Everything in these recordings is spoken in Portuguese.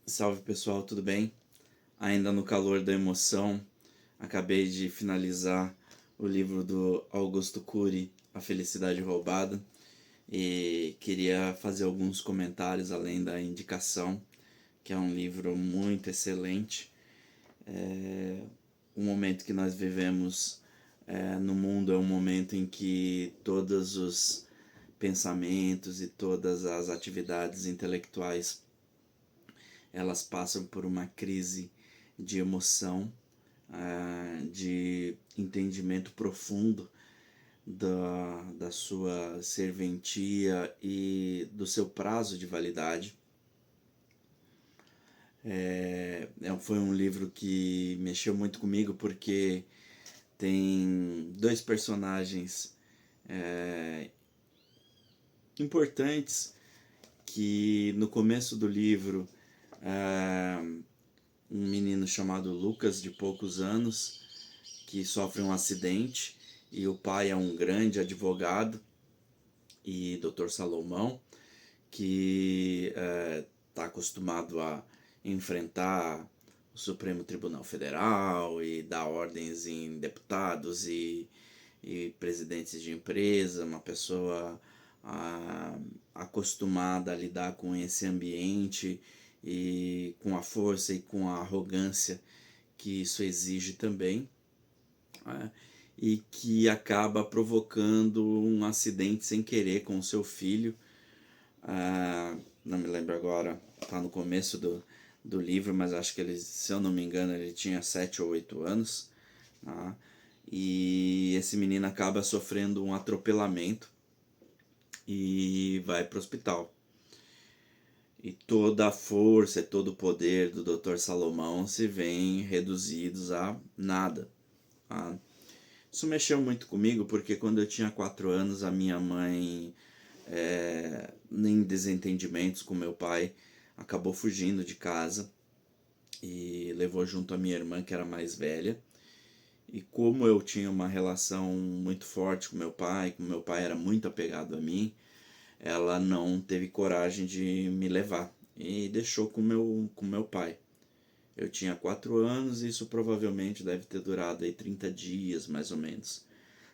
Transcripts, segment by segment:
Salve pessoal, tudo bem? Ainda no calor da emoção, acabei de finalizar o livro do Augusto Cury, A Felicidade Roubada, e queria fazer alguns comentários além da indicação, que é um livro muito excelente. O momento que nós vivemos no mundo é um momento em que todos os pensamentos e todas as atividades intelectuais elas passam por uma crise de emoção, de entendimento profundo da sua serventia e do seu prazo de validade. Foi um livro que mexeu muito comigo porque tem dois personagens importantes que no começo do livro um menino chamado Lucas, de poucos anos, que sofre um acidente e o pai é um grande advogado e Dr. Salomão, que está acostumado a enfrentar o Supremo Tribunal Federal e dar ordens em deputados e presidentes de empresa, uma pessoa acostumada a lidar com esse ambiente e com a força e com a arrogância que isso exige também, né? E que acaba provocando um acidente sem querer com o seu filho. Não me lembro agora, está no começo do livro, mas acho que ele, se eu não me engano, ele tinha 7 ou 8 anos. Né? E esse menino acaba sofrendo um atropelamento e vai para o hospital. E toda a força e todo o poder do Dr. Salomão se vêem reduzidos a nada. Tá? Isso mexeu muito comigo porque quando eu tinha 4 anos a minha mãe, em desentendimentos com meu pai, acabou fugindo de casa e levou junto a minha irmã, que era mais velha. E como eu tinha uma relação muito forte com meu pai era muito apegado a mim, ela não teve coragem de me levar e deixou com meu pai. Eu tinha 4 anos e isso provavelmente deve ter durado aí 30 dias, mais ou menos.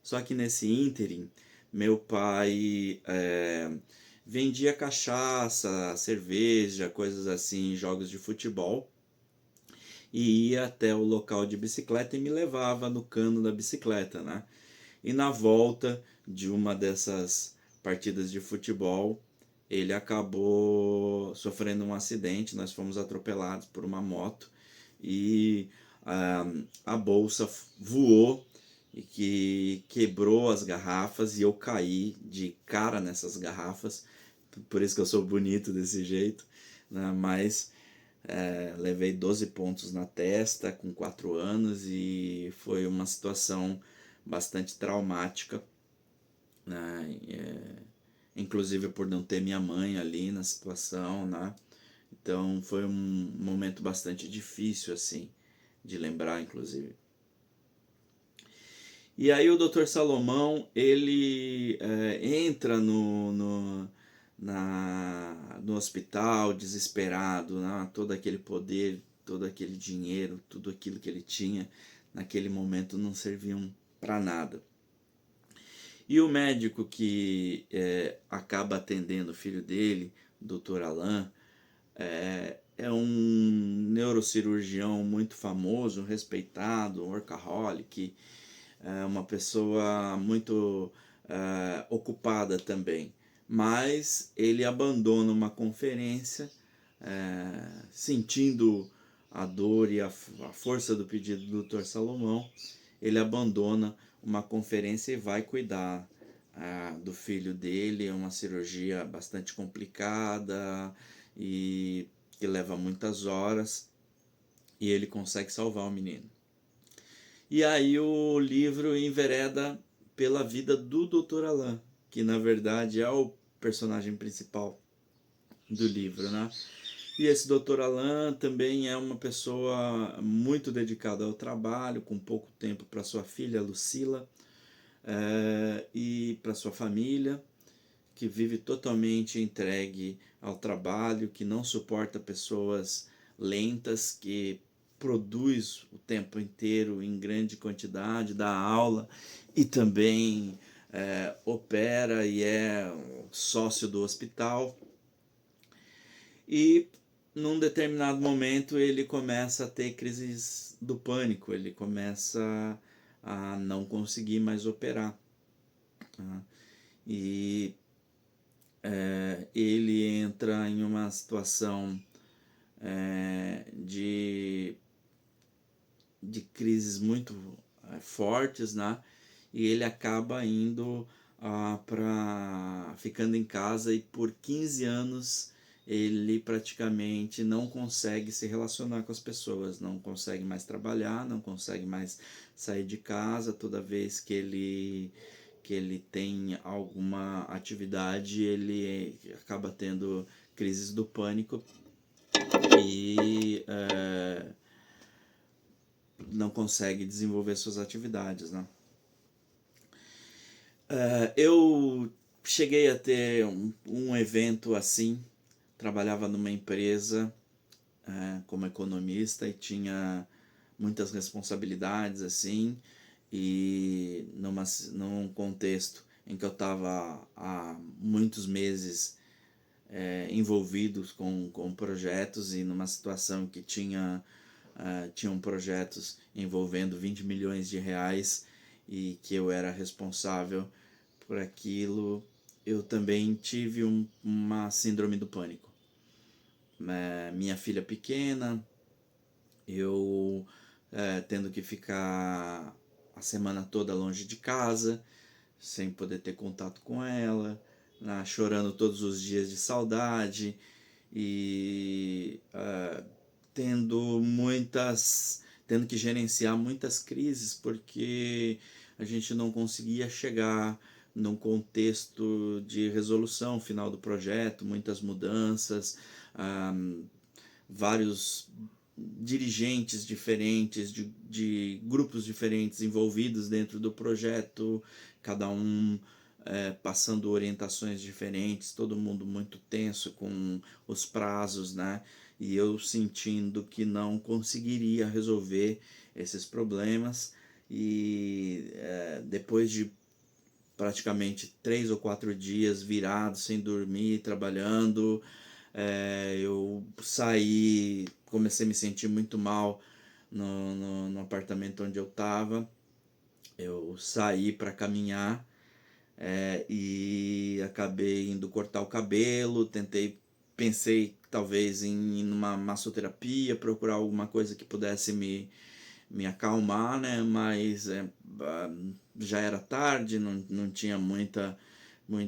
Só que nesse ínterim, meu pai vendia cachaça, cerveja, coisas assim, jogos de futebol. E ia até o local de bicicleta e me levava no cano da bicicleta, né? E na volta de uma dessas partidas de futebol, ele acabou sofrendo um acidente, nós fomos atropelados por uma moto e a bolsa voou e que quebrou as garrafas e eu caí de cara nessas garrafas, por isso que eu sou bonito desse jeito, né? Mas levei 12 pontos na testa com 4 anos e foi uma situação bastante traumática, né? Inclusive por não ter minha mãe ali na situação, né? Então foi um momento bastante difícil assim de lembrar, inclusive. E aí o Dr. Salomão, ele entra no hospital desesperado, né? Todo aquele poder, todo aquele dinheiro, tudo aquilo que ele tinha naquele momento não serviam para nada. E o médico que acaba atendendo o filho dele, o Dr. Alain, é um neurocirurgião muito famoso, respeitado, um workaholic, uma pessoa muito ocupada também. Mas ele abandona uma conferência, sentindo a dor e a força do pedido do Dr. Salomão, ele abandona uma conferência e vai cuidar do filho dele. É uma cirurgia bastante complicada e que leva muitas horas, e ele consegue salvar o menino. E aí o livro envereda pela vida do Dr. Alain, que na verdade é o personagem principal do livro, né? E esse Dr. Alain também é uma pessoa muito dedicada ao trabalho, com pouco tempo para sua filha Lucila e para sua família, que vive totalmente entregue ao trabalho, que não suporta pessoas lentas, que produz o tempo inteiro em grande quantidade, dá aula e também opera e é sócio do hospital. E num determinado momento ele começa a ter crises do pânico, ele começa a não conseguir mais operar. Tá? E ele entra em uma situação de crises muito fortes, né? E ele acaba indo ficando em casa, e por 15 anos ele praticamente não consegue se relacionar com as pessoas, não consegue mais trabalhar, não consegue mais sair de casa. Toda vez que ele tem alguma atividade, ele acaba tendo crises do pânico e não consegue desenvolver suas atividades, né? Eu cheguei a ter um evento assim, trabalhava numa empresa como economista e tinha muitas responsabilidades assim, e num contexto em que eu estava há muitos meses envolvidos com projetos, e numa situação que tinham projetos envolvendo 20 milhões de reais e que eu era responsável por aquilo, eu também tive uma síndrome do pânico. Minha filha pequena, eu tendo que ficar a semana toda longe de casa, sem poder ter contato com ela, chorando todos os dias de saudade e tendo que gerenciar muitas crises, porque a gente não conseguia chegar num contexto de resolução final do projeto, muitas mudanças, vários dirigentes diferentes, de grupos diferentes envolvidos dentro do projeto, cada um passando orientações diferentes, todo mundo muito tenso com os prazos, né? E eu sentindo que não conseguiria resolver esses problemas. E depois de praticamente 3 ou 4 dias virado, sem dormir, trabalhando, eu saí, comecei a me sentir muito mal no apartamento onde eu estava. Eu saí para caminhar e acabei indo cortar o cabelo. Pensei talvez em ir numa massoterapia, procurar alguma coisa que pudesse me acalmar, né? Mas já era tarde, não tinha muita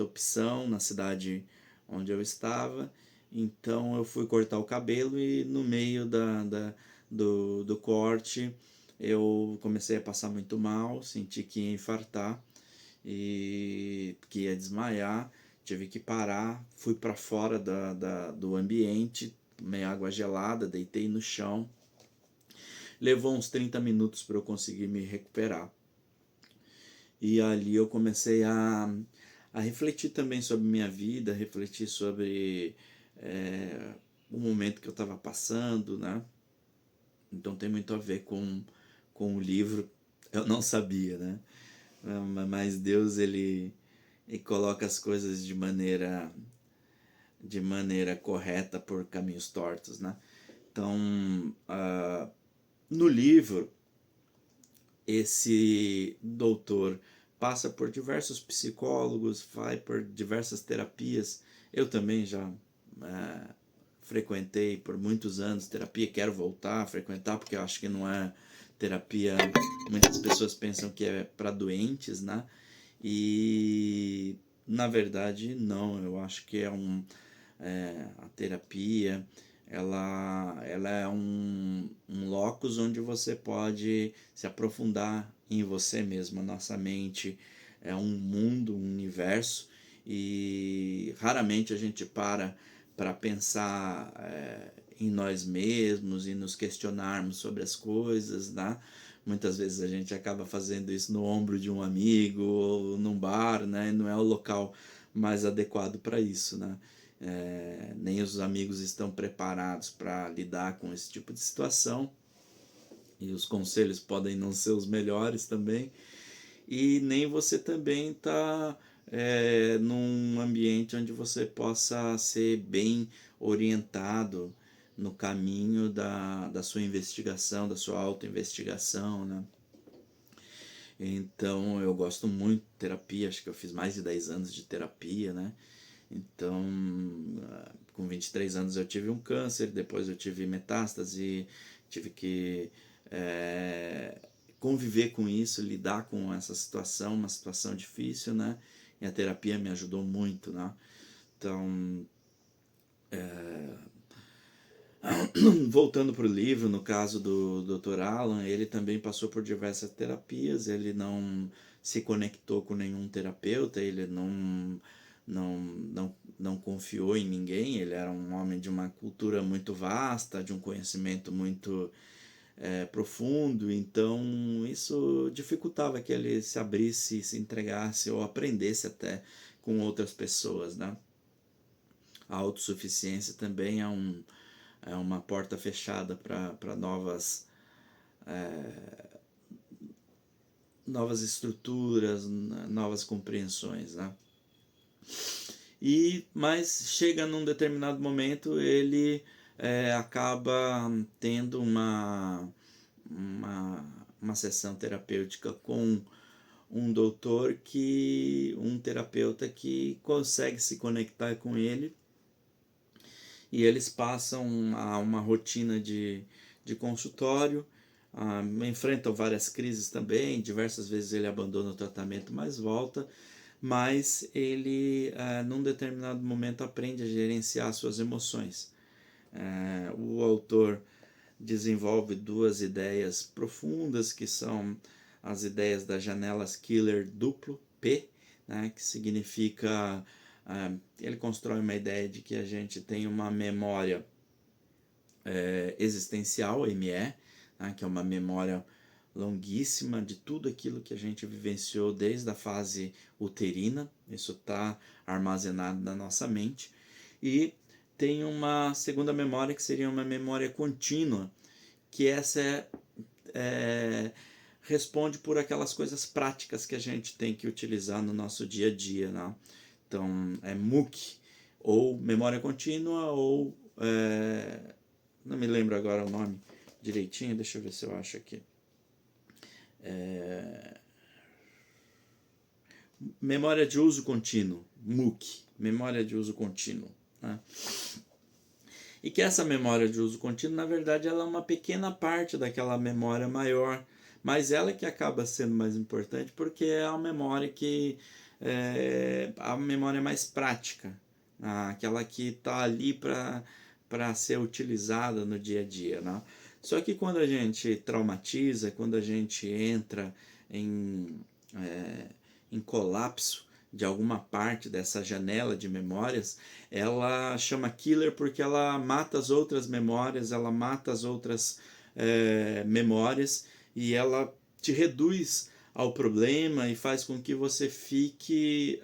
opção na cidade onde eu estava. Então eu fui cortar o cabelo, e no meio do corte eu comecei a passar muito mal, senti que ia infartar e que ia desmaiar. Tive que parar, fui para fora do ambiente, tomei água gelada, deitei no chão. Levou uns 30 minutos para eu conseguir me recuperar. E ali eu comecei a refletir também sobre minha vida, refletir sobre o momento que eu estava passando, né? Então tem muito a ver com o livro. Eu não sabia, né? Mas Deus, ele coloca as coisas de maneira correta por caminhos tortos, né? Então, no livro, esse doutor passa por diversos psicólogos, vai por diversas terapias. Eu também já frequentei por muitos anos terapia, quero voltar a frequentar, porque eu acho que não é terapia. Muitas pessoas pensam que é para doentes, né? E na verdade não, eu acho que a terapia, ela é um locus onde você pode se aprofundar em você mesmo. A nossa mente é um mundo, um universo, e raramente a gente para pensar em nós mesmos e nos questionarmos sobre as coisas, né? Muitas vezes a gente acaba fazendo isso no ombro de um amigo ou num bar, né? E não é o local mais adequado para isso, né? nem os amigos estão preparados para lidar com esse tipo de situação, e os conselhos podem não ser os melhores também, e nem você também está num ambiente onde você possa ser bem orientado no caminho da sua investigação, da sua autoinvestigação, né? Então eu gosto muito de terapia, acho que eu fiz mais de 10 anos de terapia, né? Então, com 23 anos eu tive um câncer, depois eu tive metástase, tive que conviver com isso, lidar com essa situação, uma situação difícil, né? E a terapia me ajudou muito, né? Então, voltando para o livro, no caso do Dr. Alan, ele também passou por diversas terapias, ele não se conectou com nenhum terapeuta, ele não confiou em ninguém, ele era um homem de uma cultura muito vasta, de um conhecimento muito profundo, então isso dificultava que ele se abrisse, se entregasse ou aprendesse até com outras pessoas, né? A autossuficiência também é uma porta fechada para novas estruturas, novas compreensões, né? Mas chega num determinado momento, ele acaba tendo uma sessão terapêutica com um terapeuta que consegue se conectar com ele, e eles passam a uma rotina de consultório, enfrentam várias crises também, diversas vezes ele abandona o tratamento, mas volta, mas ele, num determinado momento, aprende a gerenciar suas emoções. O autor desenvolve duas ideias profundas, que são as ideias das janelas killer duplo, P, né, que significa... ele constrói uma ideia de que a gente tem uma memória existencial, ME, né, que é uma memória longuíssima de tudo aquilo que a gente vivenciou desde a fase uterina, isso está armazenado na nossa mente, e tem uma segunda memória que seria uma memória contínua, que essa responde por aquelas coisas práticas que a gente tem que utilizar no nosso dia a dia, né? Então é MOOC, ou memória contínua, ou não me lembro agora o nome direitinho, deixa eu ver se eu acho aqui. Memória de uso contínuo, MOOC, memória de uso contínuo, né? E que essa memória de uso contínuo, na verdade, ela é uma pequena parte daquela memória maior, mas ela que acaba sendo mais importante porque é a memória que a memória mais prática, aquela que está ali para ser utilizada no dia a dia, né? Só que quando a gente traumatiza, quando a gente entra em colapso de alguma parte dessa janela de memórias, ela chama killer porque ela mata as outras memórias, ela mata as outras memórias, e ela te reduz ao problema e faz com que você fique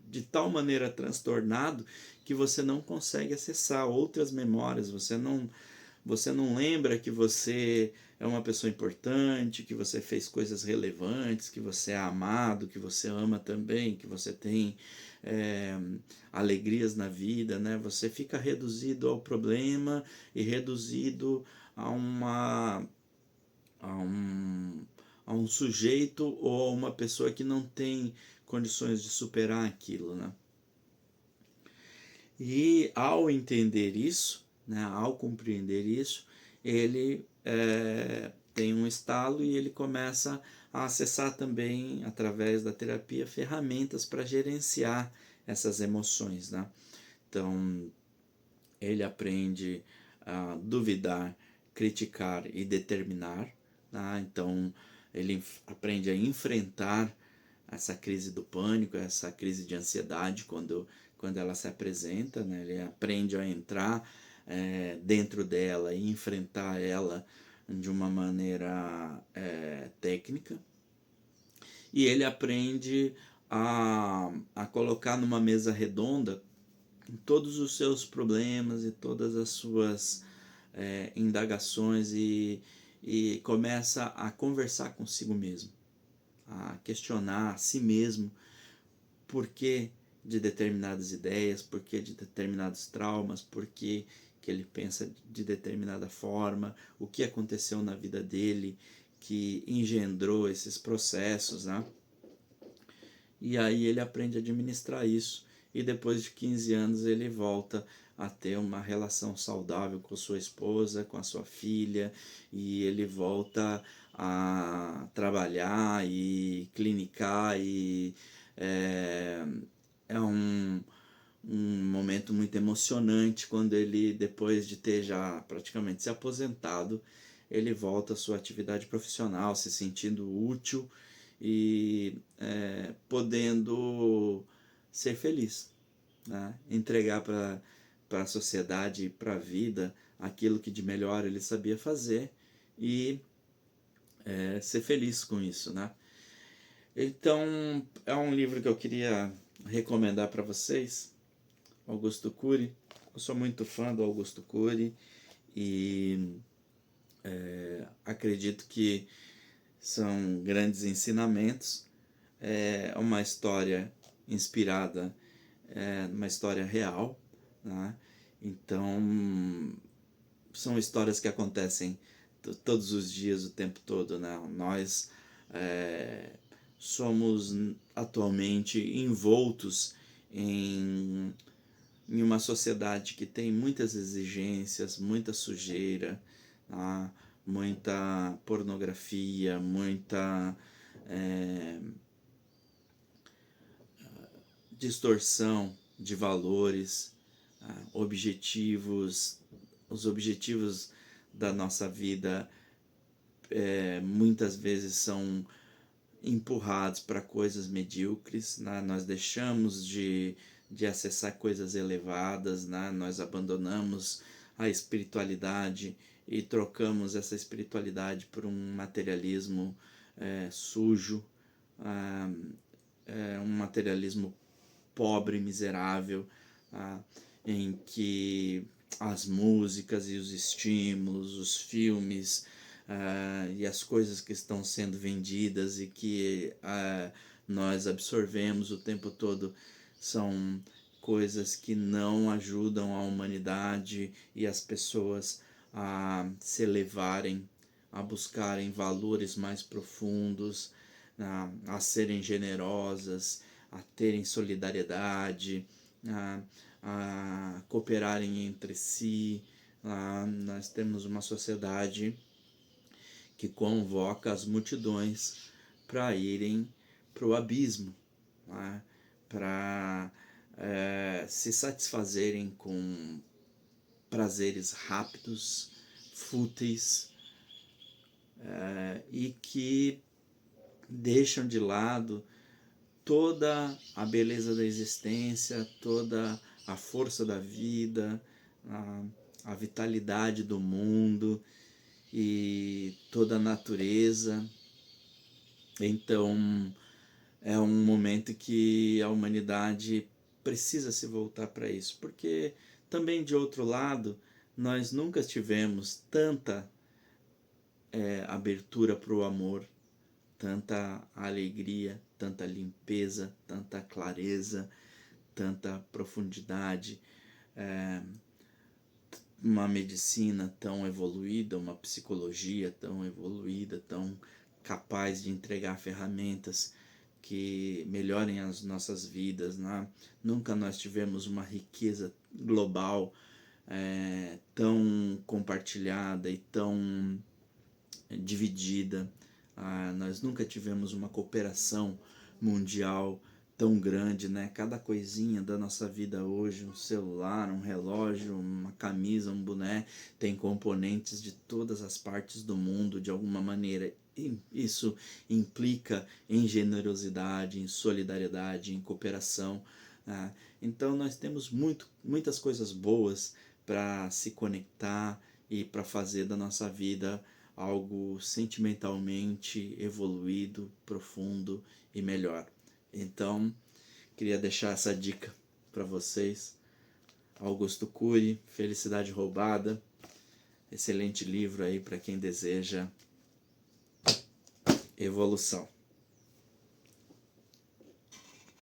de tal maneira transtornado que você não consegue acessar outras memórias, você não lembra que você é uma pessoa importante, que você fez coisas relevantes, que você é amado, que você ama também, que você tem alegrias na vida, né? Você fica reduzido ao problema e reduzido a a um sujeito ou a uma pessoa que não tem condições de superar aquilo, né? E ao entender isso, né, ao compreender isso, ele tem um estalo e ele começa a acessar também, através da terapia, ferramentas para gerenciar essas emoções, né? Então, ele aprende a duvidar, criticar e determinar, né? Então, ele aprende a enfrentar essa crise do pânico, essa crise de ansiedade quando ela se apresenta, né? Ele aprende a entrar dentro dela e enfrentar ela de uma maneira técnica, e ele aprende a colocar numa mesa redonda todos os seus problemas e todas as suas indagações e começa a conversar consigo mesmo, a questionar a si mesmo por que de determinadas ideias, por que de determinados traumas, por que ele pensa de determinada forma, o que aconteceu na vida dele que engendrou esses processos, né? E aí ele aprende a administrar isso e depois de 15 anos ele volta a ter uma relação saudável com sua esposa, com a sua filha, e ele volta a trabalhar e clinicar e é, é um momento muito emocionante quando ele, depois de ter já praticamente se aposentado, ele volta à sua atividade profissional, se sentindo útil e podendo ser feliz, né? Entregar para a sociedade e para a vida aquilo que de melhor ele sabia fazer e ser feliz com isso, né? Então, é um livro que eu queria recomendar para vocês, Augusto Cury. Eu sou muito fã do Augusto Cury e acredito que são grandes ensinamentos. É uma história inspirada numa história real, né? Então, são histórias que acontecem todos os dias, o tempo todo, né? Nós somos atualmente envoltos em uma sociedade que tem muitas exigências, muita sujeira, tá? Muita pornografia, muita distorção de valores, objetivos, os objetivos da nossa vida muitas vezes são empurrados para coisas medíocres, né? Nós deixamos de acessar coisas elevadas, né? Nós abandonamos a espiritualidade e trocamos essa espiritualidade por um materialismo sujo, um materialismo pobre, miserável, em que as músicas e os estímulos, os filmes e as coisas que estão sendo vendidas e que nós absorvemos o tempo todo são coisas que não ajudam a humanidade e as pessoas a se elevarem, a buscarem valores mais profundos, a serem generosas, a terem solidariedade, a cooperarem entre si. Nós temos uma sociedade que convoca as multidões para irem para o abismo, né? Para se satisfazerem com prazeres rápidos, fúteis, e que deixam de lado toda a beleza da existência, toda a força da vida, a vitalidade do mundo e toda a natureza. Então, é um momento que a humanidade precisa se voltar para isso, porque também, de outro lado, nós nunca tivemos tanta abertura para o amor, tanta alegria, tanta limpeza, tanta clareza, tanta profundidade, uma medicina tão evoluída, uma psicologia tão evoluída, tão capaz de entregar ferramentas que melhorem as nossas vidas, né? Nunca nós tivemos uma riqueza global tão compartilhada e tão dividida. Nós nunca tivemos uma cooperação mundial tão grande, né? Cada coisinha da nossa vida hoje, um celular, um relógio, uma camisa, um boné, tem componentes de todas as partes do mundo de alguma maneira. E isso implica em generosidade, em solidariedade, em cooperação. Então nós temos muitas coisas boas para se conectar e para fazer da nossa vida algo sentimentalmente evoluído, profundo e melhor. Então, queria deixar essa dica para vocês, Augusto Cury, Felicidade Roubada. Excelente livro aí para quem deseja evolução.